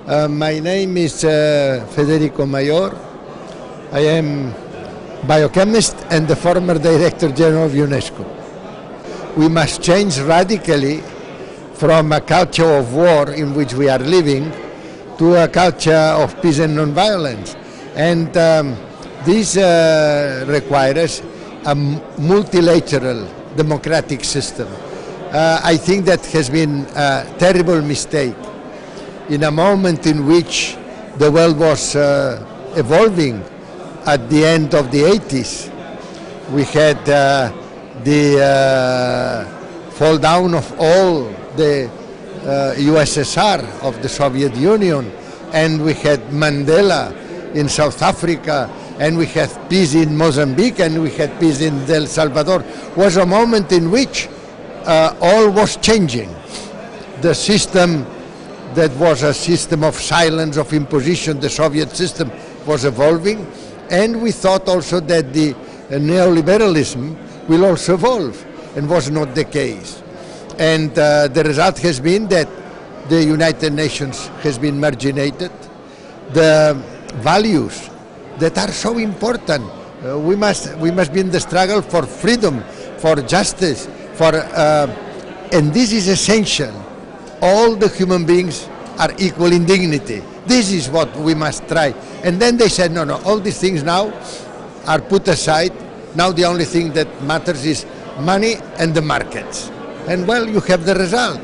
My name is Federico. I am biochemist and the former Director General of UNESCO. We must change radically from a culture of war in which we are living to a culture of peace and non-violence. And this requires a multilateral democratic system. I think that has been a terrible mistake. In a moment in which the world was evolving at the end of the 80s, we had the fall down of all the USSR, of the Soviet Union, and we had Mandela in South Africa, and we had peace in Mozambique, and we had peace in El Salvador. Was a moment in which all was changing. The system that was a system of silence, of imposition, the Soviet system, was evolving, and we thought also that the neoliberalism will also evolve, and was not the case. And the result has been that the United Nations has been marginated. The values that are so important, we must be in the struggle for freedom, for justice, and this is essential. All the human beings are equal in dignity. This is what we must try. And then they said, no, all these things now are put aside. Now the only thing that matters is money and the markets. And well, you have the result.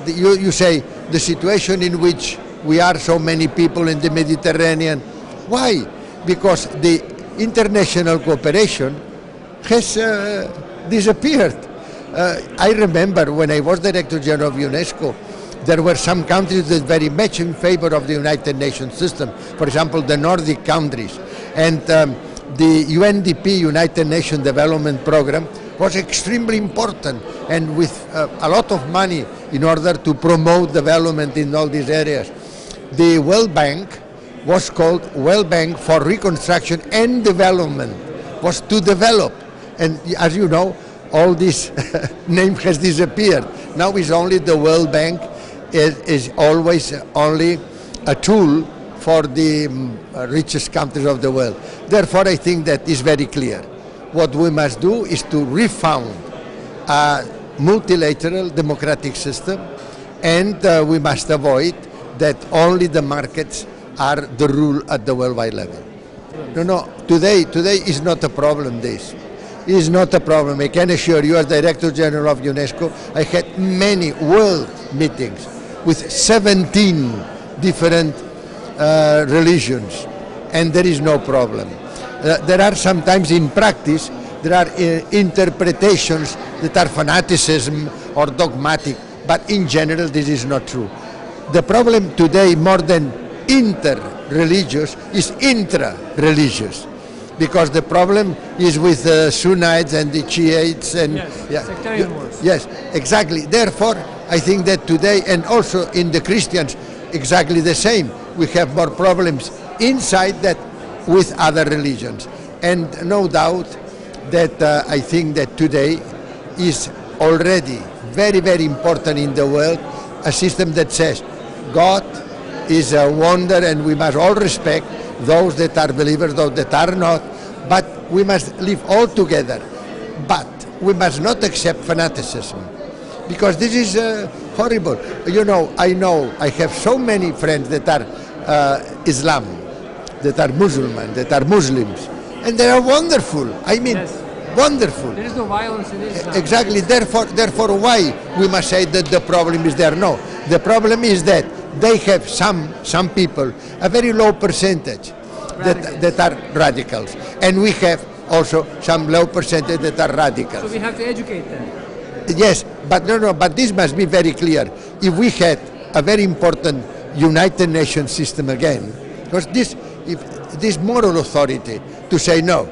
You say the situation in which we are so many people in the Mediterranean. Why? Because the international cooperation has disappeared. I remember when I was Director General of UNESCO, there were some countries that very much in favor of the United Nations system, for example, the Nordic countries. And the UNDP, United Nations Development Program, was extremely important, and with a lot of money in order to promote development in all these areas. The World Bank was called World Bank for Reconstruction and Development, was to develop. And as you know, all this name has disappeared. Now it's only the World Bank is always only a tool for the richest countries of the world. Therefore, I think that is very clear. What we must do is to refound a multilateral democratic system, and we must avoid that only the markets are the rule at the worldwide level. No, today is not a problem, this. Is not a problem. I can assure you, as Director General of UNESCO, I had many world meetings with 17 different religions, and there is no problem. There are sometimes in practice, there are interpretations that are fanaticism or dogmatic, but in general this is not true. The problem today, more than inter-religious, is intra-religious. Because the problem is with the Sunnites and the Shiites and sectarian wars. Yes, exactly. Therefore, I think that today, and also in the Christians, exactly the same. We have more problems inside that with other religions, and no doubt that I think that today is already very, very important in the world, a system that says God is a wonder, and we must all respect those that are believers, those that are not, but we must live all together. But we must not accept fanaticism, because this is horrible. You know, I have so many friends that are Islam, that are Muslims, and they are wonderful. I mean, yes. Wonderful. There is no violence in Islam. Exactly. Therefore, why we must say that the problem is there? No, the problem is that they have some people, a very low percentage that are radicals, and we have also some low percentage that are radicals. So we have to educate them. Yes, but but this must be very clear. If we had a very important United Nations system again, because this moral authority to say no,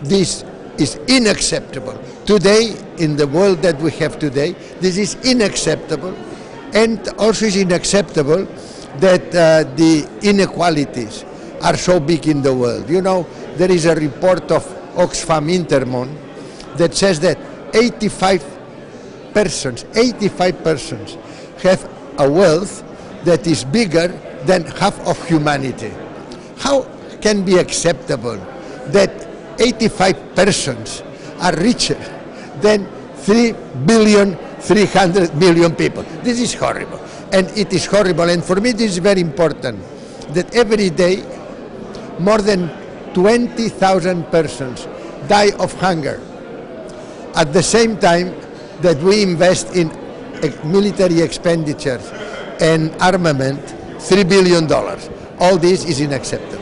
this is unacceptable. Today, in the world that we have today, this is unacceptable. And also it's unacceptable that the inequalities are so big in the world. You know, there is a report of Oxfam Intermon that says that 85 persons have a wealth that is bigger than half of humanity. How can be acceptable that 85 persons are richer than 3,300,000,000 people? This is horrible. And it is horrible. And for me, this is very important that every day more than 20,000 persons die of hunger. At the same time that we invest in military expenditures and armament $3 billion. All this is unacceptable.